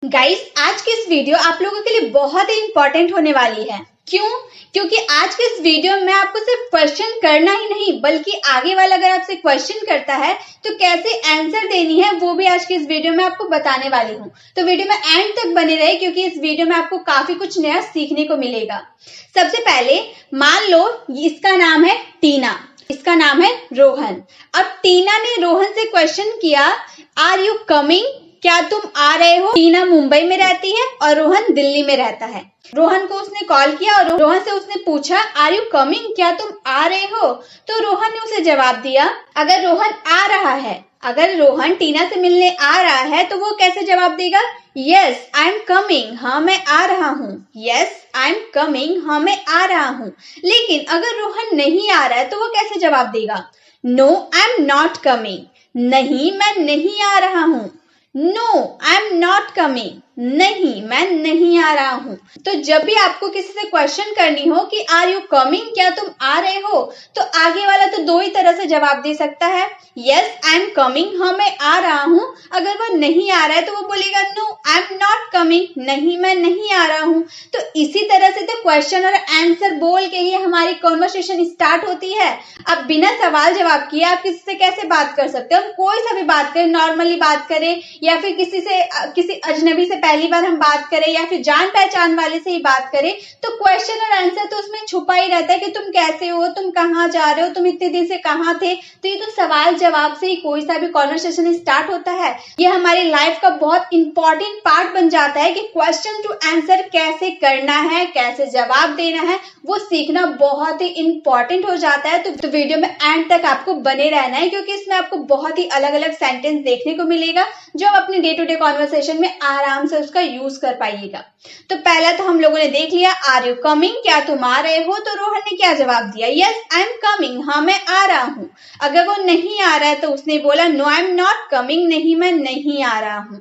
Guys, आज की इस वीडियो आप लोगों के लिए बहुत ही इंपॉर्टेंट होने वाली है। क्यों? क्योंकि आज के इस वीडियो में आपको सिर्फ क्वेश्चन करना ही नहीं बल्कि आगे वाला अगर आपसे क्वेश्चन करता है तो कैसे आंसर देनी है वो भी आज की इस वीडियो में आपको बताने वाली हूँ। तो वीडियो में एंड तक बने रहे क्योंकि इस वीडियो में आपको काफी कुछ नया सीखने को मिलेगा। सबसे पहले मान लो इसका नाम है टीना, इसका नाम है रोहन। अब टीना ने रोहन से क्वेश्चन किया, आर यू कमिंग? क्या तुम आ रहे हो? टीना मुंबई में रहती है और रोहन दिल्ली में रहता है। रोहन को उसने कॉल किया और रोहन से उसने पूछा, आर यू कमिंग? क्या तुम आ रहे हो? तो रोहन ने उसे जवाब दिया, अगर रोहन आ रहा है, अगर रोहन टीना से मिलने आ रहा है तो वो कैसे जवाब देगा? यस आई एम कमिंग, हाँ मैं आ रहा हूँ। यस आई एम कमिंग, हाँ मैं आ रहा हूँ। लेकिन अगर रोहन नहीं आ रहा है तो वो कैसे जवाब देगा? No I am not coming, नहीं मैं नहीं आ रहा हूँ। No I am not coming, नहीं मैं नहीं आ रहा हूं। तो जब भी आपको किसी से क्वेश्चन करनी हो कि आर यू कमिंग, क्या तुम आ रहे हो, तो आगे वाला तो दो ही तरह से जवाब दे सकता है, यस आई एम कमिंग, हाँ मैं आ रहा हूं। अगर वह नहीं आ रहा है तो वो बोलेगा no I am not coming, नहीं मैं नहीं आ रहा हूं। तो इसी तरह से तो क्वेश्चन और आंसर बोल के ही हमारी कॉन्वर्सेशन स्टार्ट होती है। अब बिना सवाल जवाब किए आप किसी से कैसे बात कर सकते हो? हम कोई सा भी बात करें, नॉर्मली बात करें या फिर किसी अजनबी से पहली बार हम बात करें या फिर जान पहचान वाले से ही बात करें, तो क्वेश्चन और आंसर तो उसमें छुपा ही रहता है कि तुम कैसे हो, तुम कहाँ जा रहे हो, तुम इतने दिन से कहाँ थे। तो ये तो सवाल जवाब से ही कोई सा भी कॉन्वर्सेशन स्टार्ट होता है। ये हमारी लाइफ का बहुत इंपॉर्टेंट पार्ट बन जाता है कि क्वेश्चन टू आंसर कैसे करना है, कैसे जवाब देना है, वो सीखना बहुत ही इंपॉर्टेंट हो जाता है। तो वीडियो में एंड तक आपको बने रहना है क्योंकि इसमें आपको बहुत ही अलग अलग सेंटेंस देखने को मिलेगा जो आप अपने डे टू डे कॉन्वर्सेशन में आराम से उसका यूज कर पाइएगा। तो पहला तो हम लोगों ने देख लिया, आर यू कमिंग, क्या तुम आ रहे हो? तो रोहन ने क्या जवाब दिया? यस आई एम कमिंग, हाँ मैं आ रहा हूँ। अगर वो नहीं आ रहा है तो उसने बोला no I am not coming, नहीं मैं नहीं आ रहा हूँ।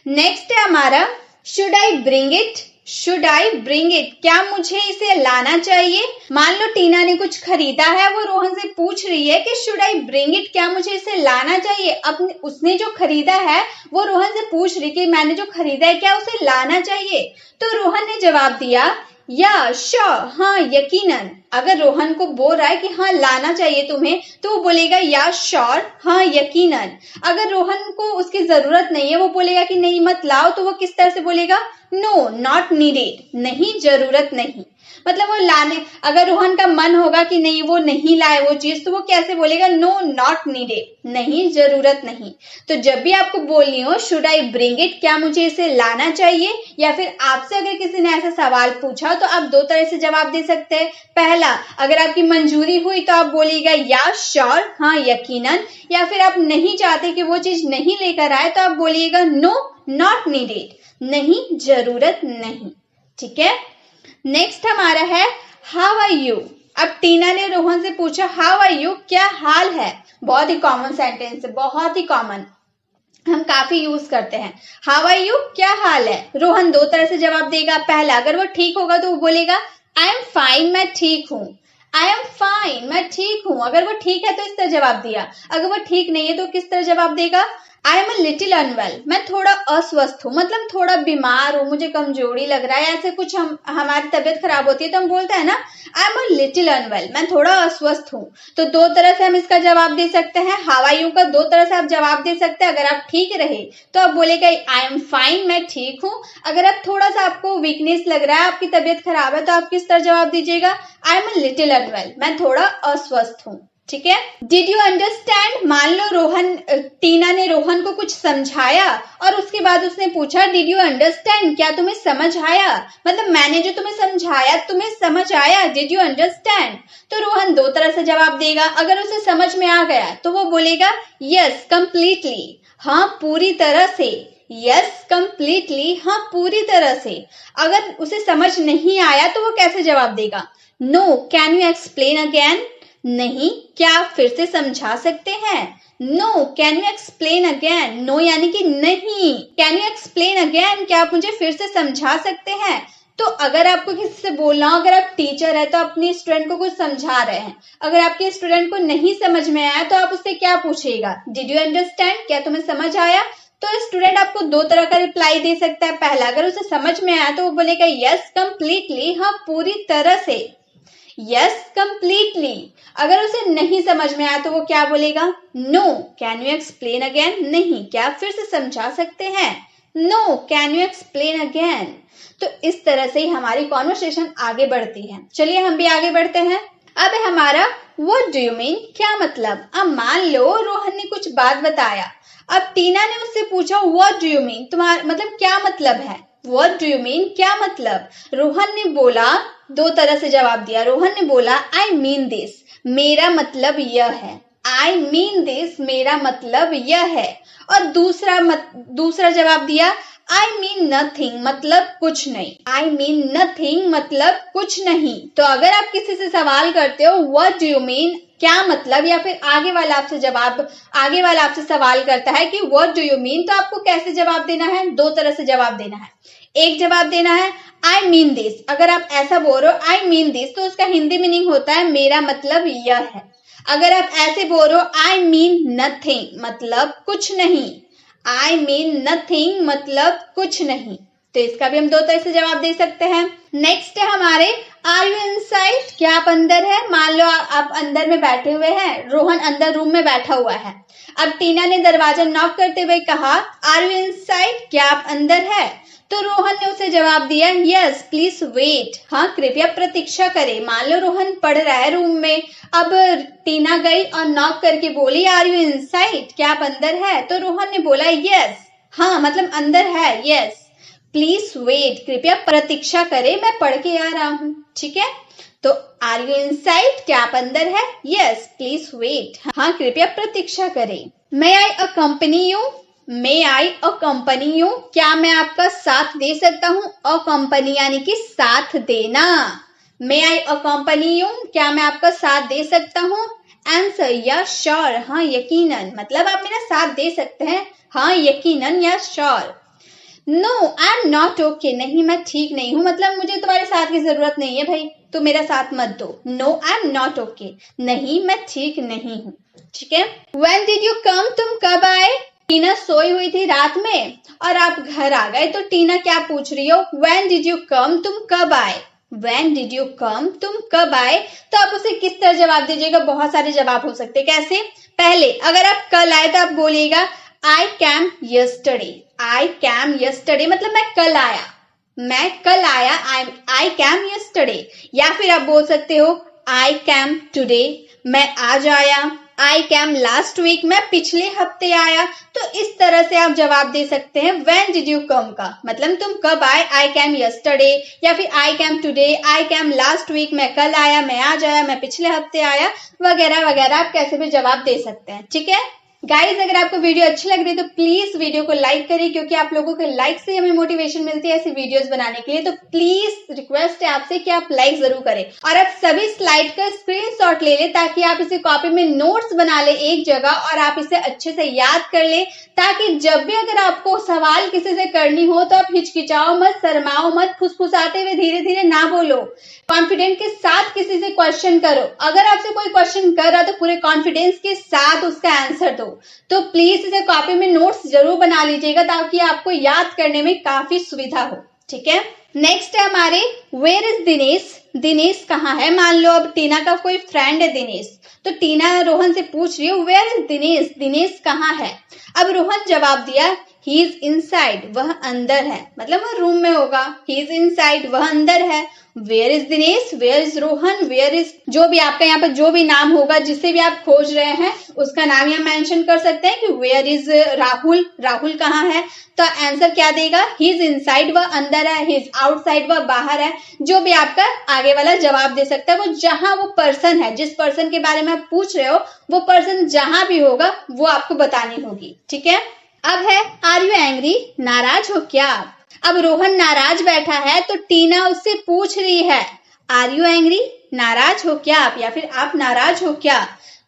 नेक्स्ट है हमारा, should I bring it? Should I bring it, क्या मुझे इसे लाना चाहिए? मान लो टीना ने कुछ खरीदा है, वो रोहन से पूछ रही है कि शुड आई ब्रिंग इट, क्या मुझे इसे लाना चाहिए? अब उसने जो खरीदा है वो रोहन से पूछ रही कि मैंने जो खरीदा है क्या उसे लाना चाहिए? तो रोहन ने जवाब दिया, या श्योर, हाँ यकीनन। अगर रोहन को बोल रहा है कि हाँ लाना चाहिए तुम्हें, तो वो बोलेगा या श्योर, हाँ यकीनन। अगर रोहन को उसकी जरूरत नहीं है, वो बोलेगा कि नहीं मत लाओ, तो वो किस तरह से बोलेगा? नो नॉट नीडेड, नहीं जरूरत नहीं। मतलब वो लाने, अगर रोहन का मन होगा कि नहीं वो नहीं लाए वो चीज, तो वो कैसे बोलेगा? नो नॉट नीडेड, नहीं जरूरत नहीं। तो जब भी आपको बोलनी हो शुड आई ब्रिंग इट, क्या मुझे इसे लाना चाहिए, या फिर आपसे अगर किसी ने ऐसा सवाल पूछा तो आप दो तरह से जवाब दे सकते हैं। पहला, अगर आपकी मंजूरी हुई तो आप बोलिएगा या श्योर, हाँ यकीनन। या फिर आप नहीं चाहते कि वो चीज नहीं लेकर आए तो आप बोलिएगा नो नॉट नीडेड, नहीं जरूरत नहीं। ठीक है। नेक्स्ट हमारा है हाउ आर यू। अब टीना ने रोहन से पूछा हाउ आर यू, क्या हाल है? बहुत ही कॉमन सेंटेंस है, बहुत ही कॉमन, हम काफी यूज करते हैं। हाउ आर यू, क्या हाल है? रोहन दो तरह से जवाब देगा। पहला, अगर वो ठीक होगा तो वो बोलेगा आई एम फाइन, मैं ठीक हूँ। आई एम फाइन, मैं ठीक हूँ। अगर वो ठीक है तो इस तरह जवाब दिया। अगर वो ठीक नहीं है तो किस तरह जवाब देगा? I am a little unwell, मैं थोड़ा अस्वस्थ हूँ, मतलब थोड़ा बीमार हूँ, मुझे कमजोरी लग रहा है, ऐसे कुछ हमारी तबीयत खराब होती है तो हम बोलते हैं ना I am a little unwell, मैं थोड़ा अस्वस्थ हूँ। तो दो तरह से हम इसका जवाब दे सकते हैं। हाउ आर यू का दो तरह से आप जवाब दे सकते हैं। अगर आप ठीक रहे तो आप बोलेगा आई एम फाइन, मैं ठीक हूँ। अगर आप थोड़ा सा आपको वीकनेस लग रहा है, आपकी तबीयत खराब है, तो आप किस तरह जवाब दीजिएगा? I am a little unwell, मैं थोड़ा अस्वस्थ हूँ। ठीक है। Did you understand? मान लो टीना ने रोहन को कुछ समझाया और उसके बाद उसने पूछा डिड यू अंडरस्टैंड, क्या तुम्हें समझ आया? मतलब मैंने जो तुम्हें समझाया तुम्हें समझ आया, डिड यू अंडरस्टैंड? तो रोहन दो तरह से जवाब देगा। अगर उसे समझ में आ गया तो वो बोलेगा यस कंप्लीटली, हाँ पूरी तरह से। यस कंप्लीटली, हाँ पूरी तरह से। अगर उसे समझ नहीं आया तो वो कैसे जवाब देगा? No can you explain again, नहीं क्या आप फिर से समझा सकते हैं? No can you explain again, no यानी कि नहीं। कैन यू एक्सप्लेन अगेन, क्या आप मुझे फिर से समझा सकते हैं? तो अगर आपको किसी से बोलना हो, अगर आप टीचर है तो अपने स्टूडेंट को कुछ समझा रहे हैं, अगर आपके स्टूडेंट को नहीं समझ में आया तो आप उससे क्या पूछिएगा? डिड यू अंडरस्टैंड, क्या तुम्हें समझ आया? तो स्टूडेंट आपको दो तरह का रिप्लाई दे सकता है। पहला, अगर उसे समझ में आया तो वो बोलेगा यस कंप्लीटली, हाँ पूरी तरह से, यस कंप्लीटली। अगर उसे नहीं समझ में आया तो वो क्या बोलेगा? No can you explain again, नहीं क्या आप फिर से समझा सकते हैं? No can you explain again. तो इस तरह से ही हमारी कॉन्वर्सेशन आगे बढ़ती है। चलिए हम भी आगे बढ़ते हैं। अब है हमारा व्हाट डू यू मीन, क्या मतलब। अब मान लो रोहन ने कुछ बात बताया, अब टीना ने उससे पूछा व्हाट डू यू मीन, तुम्हारा मतलब क्या मतलब है? व्हाट डू यू मीन क्या मतलब? रोहन ने बोला, दो तरह से जवाब दिया। रोहन ने बोला आई मीन दिस, मेरा मतलब यह है। आई मीन दिस, मेरा मतलब यह है। और दूसरा जवाब दिया आई मीन नथिंग, मतलब कुछ नहीं। आई मीन नथिंग मतलब कुछ नहीं। तो अगर आप किसी से सवाल करते हो व्हाट डू यू मीन क्या मतलब, या फिर आगे वाला आपसे सवाल करता है कि व्हाट डू यू मीन, तो आपको कैसे जवाब देना है? दो तरह से जवाब देना है। एक जवाब देना है आई मीन दिस। अगर आप ऐसा बोल रहे हो आई मीन दिस, तो उसका हिंदी मीनिंग होता है मेरा मतलब यह है। अगर आप ऐसे बोल रहे हो आई मीन नथिंग, मतलब कुछ नहीं, आई मीन नथिंग मतलब कुछ नहीं। तो इसका भी हम दो तरह से जवाब दे सकते हैं। नेक्स्ट है हमारे आर यू इनसाइड, क्या आप अंदर है। मान लो आप अंदर में बैठे हुए हैं, रोहन अंदर रूम में बैठा हुआ है। अब टीना ने दरवाजा नॉक करते हुए कहा आर यू इनसाइड, क्या आप अंदर है? तो रोहन ने उसे जवाब दिया यस प्लीज वेट, हाँ कृपया प्रतीक्षा करें। मान लो रोहन पढ़ रहा है रूम में, अब टीना गई और नॉक करके बोली आर यू इनसाइड, क्या आप अंदर है? तो रोहन ने बोला यस, हाँ मतलब अंदर है, यस प्लीज वेट, कृपया प्रतीक्षा करें, मैं पढ़ के आ रहा हूँ। ठीक है, तो आर यू इनसाइड, क्या आप अंदर है? यस प्लीज वेट, हाँ कृपया प्रतीक्षा करें। May I accompany you, may I accompany you, क्या मैं आपका साथ दे सकता हूँ? अकम्पनी यानी कि साथ देना। मे आई अकम्पनी यू, क्या मैं आपका साथ दे सकता हूँ? आंसर या श्योर, हाँ यकीनन, मतलब आप मेरा साथ दे सकते हैं, हाँ यकीनन या sure. No I am not okay, नहीं मैं ठीक नहीं हूँ, मतलब मुझे तुम्हारे साथ की जरूरत नहीं है भाई, तुम मेरा साथ मत दो। No I am not okay, नहीं मैं ठीक नहीं हूँ। ठीक है, व्हेन डिड यू कम, तुम कब आए? टीना सोई हुई थी रात में और आप घर आ गए, तो टीना क्या पूछ रही हो? व्हेन डिड यू कम, तुम कब आए? व्हेन डिड यू कम, तुम कब आए? तो आप उसे किस तरह जवाब दीजिएगा? बहुत सारे जवाब हो सकते हैं। कैसे? पहले अगर आप कल आए तो आप बोलिएगा I came yesterday, I came yesterday मतलब मैं कल आया, मैं कल आया, आई कैम यस्टरडे। या फिर आप बोल सकते हो आई कैम टुडे, मैं आज आया। आई कैम लास्ट वीक, मैं पिछले हफ्ते आया। तो इस तरह से आप जवाब दे सकते हैं व्हेन डिड यू कम का, मतलब तुम कब आए, आई कैम यस्टरडे, या फिर I came today, I came last week, मैं कल आया, मैं आज आया, मैं पिछले हफ्ते आया, वगैरह वगैरह आप कैसे भी जवाब दे सकते हैं। ठीक है गाइज, अगर आपको वीडियो अच्छी लग रही है तो प्लीज वीडियो को लाइक करें, क्योंकि आप लोगों के लाइक से हमें मोटिवेशन मिलती है ऐसी वीडियोस बनाने के लिए। तो प्लीज रिक्वेस्ट है आपसे कि आप लाइक जरूर करें और आप सभी स्लाइड का स्क्रीनशॉट ले लें, ताकि आप इसे कॉपी में नोट्स बना ले एक जगह और आप इसे अच्छे से याद कर ले, ताकि जब भी अगर आपको सवाल किसी से करनी हो तो आप हिचकिचाओ मत, शर्माओ मत, फुसफुसाते हुए धीरे धीरे ना बोलो, कॉन्फिडेंट के साथ किसी से क्वेश्चन करो। अगर आपसे कोई क्वेश्चन कर रहा तो पूरे कॉन्फिडेंस के साथ उसका आंसर दो। तो प्लीज इसे कॉपी में नोट्स जरूर बना लीजिएगा, ताकि आपको याद करने में काफी सुविधा हो। ठीक है, नेक्स्ट है हमारे वेयर इज दिनेश, दिनेश कहाँ है। मान लो अब टीना का कोई फ्रेंड है दिनेश, तो टीना रोहन से पूछ रही है वेयर इज दिनेश, दिनेश कहाँ है। अब रोहन जवाब दिया ही इज इनसाइड, वह अंदर है, मतलब वह रूम में होगा। ही इज इनसाइड, वह अंदर है। Where is Dinesh, where is Rohan, where is जो भी आपका यहाँ पर जो भी नाम होगा, जिससे भी आप खोज रहे हैं उसका नाम यहाँ मेंशन कर सकते हैं कि वेयर इज राहुल, राहुल कहाँ है। तो आंसर क्या देगा? ही इज इनसाइड, वह अंदर है, ही इज आउटसाइड, वह बाहर है। जो भी आपका आगे वाला जवाब दे सकता है, वो जहां वो पर्सन है, जिस पर्सन के बारे में आप पूछ रहे हो, वो पर्सन जहां भी होगा वो आपको बतानी होगी। ठीक है, अब है आर यू एंग्री, नाराज हो क्या आप। अब रोहन नाराज बैठा है, तो टीना उससे पूछ रही है आर यू एंग्री, नाराज हो क्या आप, या फिर आप नाराज हो क्या।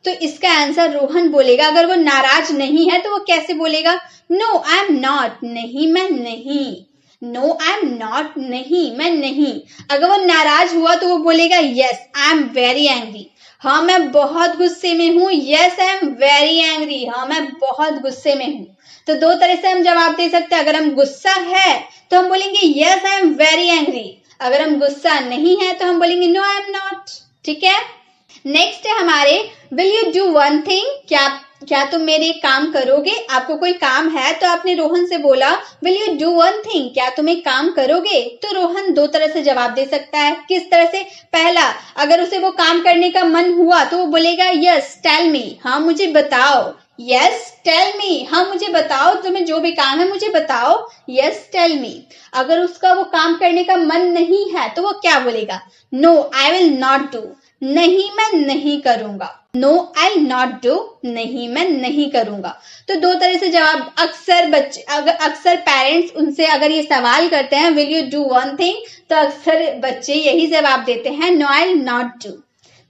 तो इसका आंसर रोहन बोलेगा। अगर वो नाराज नहीं है तो वो कैसे बोलेगा? नो आई एम नॉट, नहीं मैं नहीं, नो आई एम नॉट, नहीं मैं नहीं। अगर वो नाराज हुआ तो वो बोलेगा yes I am very angry, हाँ मैं बहुत गुस्से में हूँ। Yes I am very angry, हाँ मैं बहुत गुस्से में हूँ। तो दो तरह से हम जवाब दे सकते हैं। अगर हम गुस्सा है तो हम बोलेंगे yes I am very angry. अगर हम गुस्सा नहीं है तो हम बोलेंगे नो आई एम नॉट। ठीक है, नेक्स्ट है हमारे will you do one thing, क्या तुम मेरे काम करोगे। आपको कोई काम है तो आपने रोहन से बोला will you do one thing, क्या तुम एक काम करोगे। तो रोहन दो तरह से जवाब दे सकता है। किस तरह से, पहला, अगर उसे वो काम करने का मन हुआ तो वो बोलेगा यस टेल मी, हाँ मुझे बताओ। यस टेल मी, हाँ मुझे बताओ, तुम्हें जो भी काम है मुझे बताओ। Yes tell me. अगर उसका वो काम करने का मन नहीं है तो वो क्या बोलेगा, no I will not do, नहीं मैं नहीं करूंगा। नो आई नॉट डू, नहीं मैं नहीं करूंगा। तो दो तरह से जवाब, अक्सर पेरेंट्स उनसे अगर ये सवाल करते हैं will you do one thing, तो अक्सर बच्चे यही जवाब देते हैं no I will not do,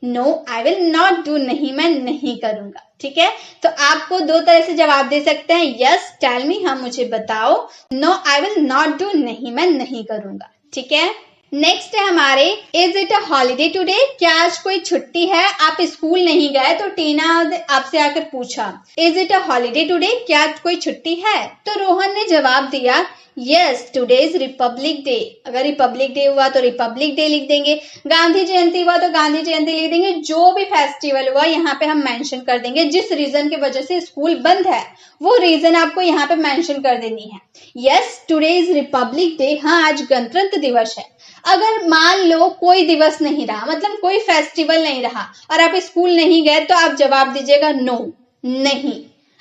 no I will not do, नहीं मैं नहीं करूंगा। ठीक है, तो आपको दो तरह से जवाब दे सकते हैं, यस टेल मी, हाँ मुझे बताओ, no I will not do, नहीं मैं नहीं करूंगा। ठीक है, नेक्स्ट है हमारे is it a holiday today, क्या आज कोई छुट्टी है। आप स्कूल नहीं गए तो टीना आपसे आकर पूछा is it a holiday today, क्या आज कोई छुट्टी है। तो रोहन ने जवाब दिया yes today is Republic day. अगर रिपब्लिक डे हुआ तो रिपब्लिक डे लिख देंगे, गांधी जयंती हुआ तो गांधी जयंती लिख देंगे, जो भी फेस्टिवल हुआ यहाँ पे हम मेंशन कर देंगे। जिस रीजन की वजह से स्कूल बंद है वो रीजन आपको यहाँ पे मेंशन कर देनी है। Yes today is Republic day, हाँ आज गणतंत्र दिवस है। अगर मान लो कोई दिवस नहीं रहा, मतलब कोई फेस्टिवल नहीं रहा और आप स्कूल नहीं गए, तो आप जवाब दीजिएगा नो, नहीं।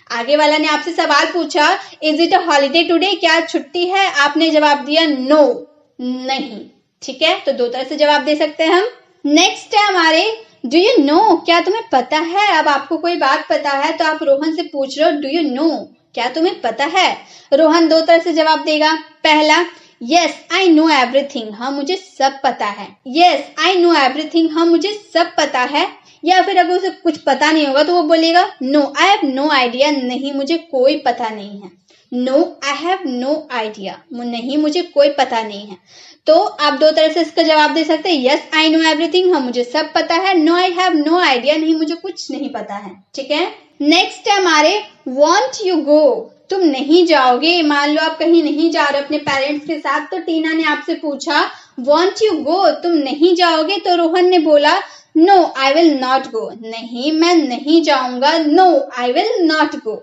आगे वाला ने आपसे सवाल पूछा is it a holiday today, क्या छुट्टी है, आपने जवाब दिया नो, नहीं। ठीक है, तो दो तरह से जवाब दे सकते हैं हम। नेक्स्ट है हमारे डू यू नो, क्या तुम्हें पता है। अब आपको कोई बात पता है तो आप रोहन से पूछ रहे हो डू यू नो, क्या तुम्हें पता है। रोहन दो तरह से जवाब देगा, पहला यस आई नो एवरीथिंग, हाँ मुझे सब पता है। यस आई नो एवरीथिंग, हाँ मुझे सब पता है। या फिर अगर उसे कुछ पता नहीं होगा तो वो बोलेगा no I have no idea, नहीं मुझे कोई पता नहीं है। No I have no idea, नहीं मुझे कोई पता नहीं है। तो आप दो तरह से इसका जवाब दे सकते हैं, यस आई नो एवरीथिंग, हाँ मुझे सब पता है, no I have no idea, नहीं मुझे कुछ नहीं पता है। ठीक है, नेक्स्ट है हमारे वॉन्ट यू गो, तुम नहीं जाओगे। मान लो आप कहीं नहीं जा रहे अपने पेरेंट्स के साथ, तो टीना ने आपसे पूछा वॉन्ट यू गो, तुम नहीं जाओगे। तो रोहन ने बोला no I will not go, नहीं मैं नहीं जाऊंगा, no I will not go.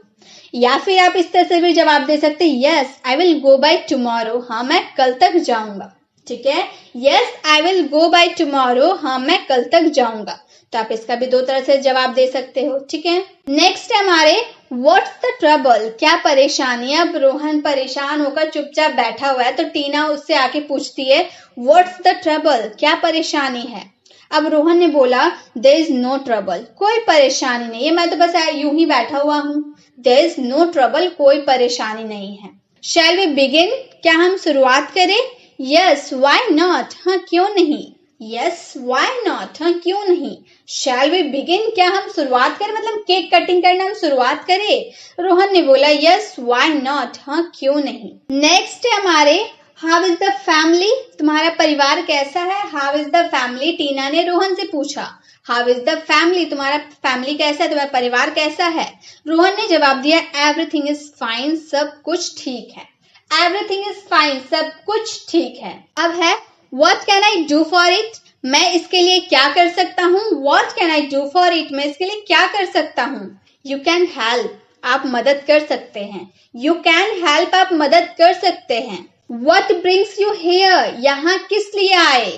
या फिर आप इस तरह से भी जवाब दे सकते हैं, yes I will go by tomorrow, हाँ मैं कल तक जाऊंगा। ठीक है, yes I will go by tomorrow, हाँ मैं कल तक जाऊंगा। तो आप इसका भी दो तरह से जवाब दे सकते हो। ठीक है, नेक्स्ट है हमारे व्हाट्स द ट्रबल, क्या परेशानी। अब रोहन परेशान होकर चुपचाप बैठा हुआ है, तो टीना उससे आके पूछती है व्हाट्स द ट्रबल, क्या परेशानी है। अब रोहन ने बोला देयर इज नो ट्रबल, कोई परेशानी नहीं है, मैं तो बस यूं ही बैठा हुआ हूँ। देयर इज नो ट्रबल, कोई परेशानी नहीं है। शैल वी बिगिन, क्या हम शुरुआत करें। यस व्हाई नॉट, हाँ क्यों नहीं। यस व्हाई नॉट, हाँ क्यों नहीं। शैल वी बिगिन, क्या हम शुरुआत करें, मतलब केक कटिंग करना हम शुरुआत करें। रोहन ने बोला यस व्हाई नॉट, हाँ क्यों नहीं। नेक्स्ट है हमारे हाउ इज द फैमिली, तुम्हारा परिवार कैसा है। हाउ इज द फैमिली, टीना ने रोहन से पूछा हाउ इज द फैमिली, तुम्हारा फैमिली कैसा है, तुम्हारा परिवार कैसा है। रोहन ने जवाब दिया एवरीथिंग इज फाइन, सब कुछ ठीक है। एवरीथिंग इज फाइन, सब कुछ ठीक है। अब है what can I do for it, मैं इसके लिए क्या कर सकता हूँ। What can I do for it, मैं इसके लिए क्या कर सकता हूँ। यू कैन हेल्प, आप मदद कर सकते हैं। यू कैन हेल्प, आप मदद कर सकते हैं। What brings you here, यहाँ किस लिए आए।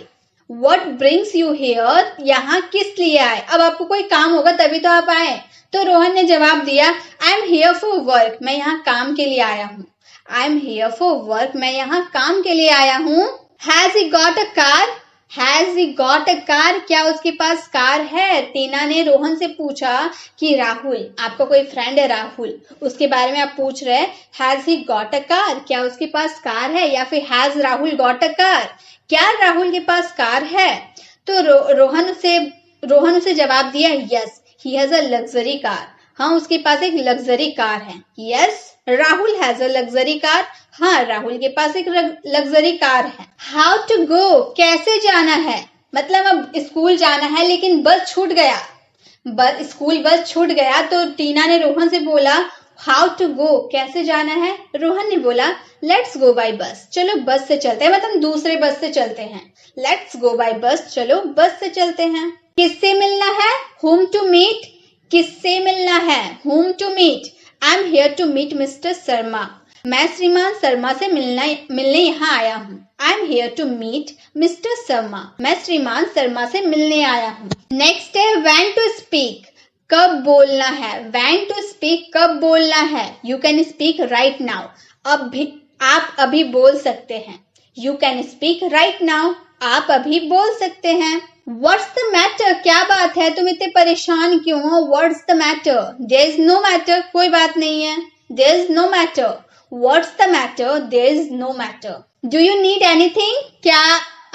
What brings you here, यहाँ किस लिए आए। अब आपको कोई काम होगा तभी तो आप आए। तो रोहन ने जवाब दिया I am here for work, मैं यहाँ काम के लिए आया हूँ। I am here for work, मैं यहाँ काम के लिए आया हूँ। Has he got a car, Has he got a car, क्या उसके पास कार है। टीना ने रोहन से पूछा कि राहुल, आपका कोई फ्रेंड है राहुल, उसके बारे में आप पूछ रहे हैं Has he got a car, क्या उसके पास कार है। या फिर Has Rahul got a car, क्या राहुल के पास कार है। तो रोहन उसे जवाब दिया Yes he has a luxury car, हाँ उसके पास एक लग्जरी कार है। Yes Rahul has a luxury car, हाँ राहुल के पास एक लग्जरी कार है। हाउ टू गो, कैसे जाना है, मतलब अब स्कूल जाना है लेकिन बस छूट गया, स्कूल बस छूट गया। तो टीना ने रोहन से बोला हाउ टू गो, कैसे जाना है? रोहन ने बोला लेट्स गो बाय बस, चलो बस से चलते हैं, मतलब दूसरे बस से चलते हैं। लेट्स गो बाय बस, चलो बस से चलते हैं। किससे मिलना है? whom to meet, किससे मिलना है? whom to meet, I am here to meet mister Sharma, मैं श्रीमान शर्मा से मिलने यहाँ आया हूँ। I am here to meet mister Sharma, मैं श्रीमान शर्मा से मिलने आया हूँ। नेक्स्ट है व्हेन टू स्पीक, कब बोलना है? व्हेन टू स्पीक, कब बोलना है? You can speak right now, आप अभी बोल सकते हैं। You can speak right now, आप अभी बोल सकते हैं। व्हाट्स द मैटर, क्या बात है, तुम इतने परेशान क्यों हो? What's the matter, there is no matter, कोई बात नहीं है। There is no matter, what's the matter, there is no matter. Do you need anything, क्या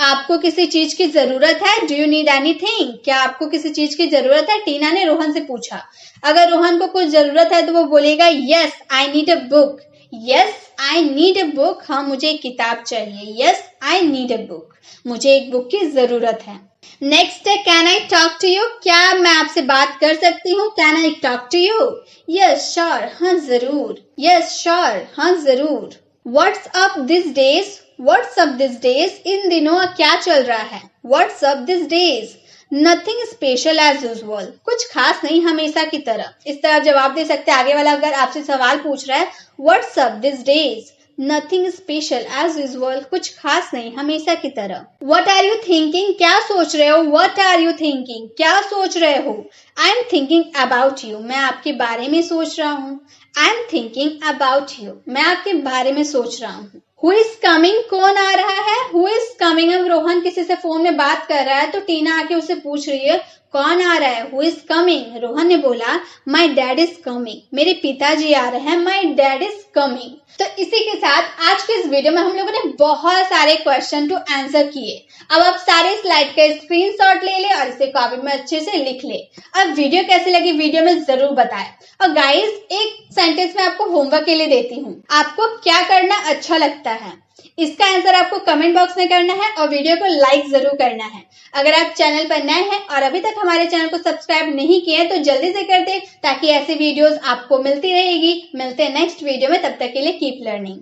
आपको किसी चीज की जरूरत है? डू यू नीड एनीथिंग, क्या आपको किसी चीज की जरूरत है? टीना ने रोहन से पूछा। अगर रोहन को कुछ जरूरत है तो वो बोलेगा yes I need a book, yes I need a book, हाँ मुझे एक किताब चाहिए। Yes I need a book, मुझे एक बुक की जरूरत है। नेक्स्ट है can I talk to you, क्या मैं आपसे बात कर सकती हूँ? Can I talk to you? Yes sure, हाँ जरूर। यस श्योर, हाँ जरूर। What's up this days, what's up this days, इन दिनों क्या चल रहा है? What's up this days, nothing special as usual, कुछ खास नहीं हमेशा की तरह। इस तरह जवाब दे सकते हैं। आगे वाला अगर आपसे सवाल पूछ रहा है what's up this days, nothing special as usual, कुछ खास नहीं हमेशा की तरह। व्हाट आर यू थिंकिंग, क्या सोच रहे हो? व्हाट आर यू थिंकिंग, क्या सोच रहे हो? I am thinking about you, मैं आपके बारे में सोच रहा हूँ। I am thinking about you, मैं आपके बारे में सोच रहा हूँ। हु इज कमिंग, कौन आ रहा है? हु इज कमिंग, अब रोहन किसी से फोन में बात कर रहा है तो टीना आके उसे पूछ रही है कौन आ रहा है? Who is coming. रोहन ने बोला माई डैड इज कमिंग, मेरे पिताजी आ रहे हैं। My dad is coming. तो इसी के साथ आज के इस वीडियो में हम लोगों ने बहुत सारे क्वेश्चन टू आंसर किए। अब आप सारे स्लाइड का स्क्रीनशॉट ले ले और इसे कॉपी में अच्छे से लिख ले। अब वीडियो कैसे लगी वीडियो में जरूर बताएं। और गाइस एक सेंटेंस में आपको होमवर्क के लिए देती हूँ, आपको क्या करना अच्छा लगता है इसका आंसर आपको कमेंट बॉक्स में करना है और वीडियो को लाइक जरूर करना है। अगर आप चैनल पर नए हैं और अभी तक हमारे चैनल को सब्सक्राइब नहीं किए तो जल्दी से कर दे ताकि ऐसी वीडियोस आपको मिलती रहेगी। मिलते हैं नेक्स्ट वीडियो में, तब तक के लिए कीप लर्निंग।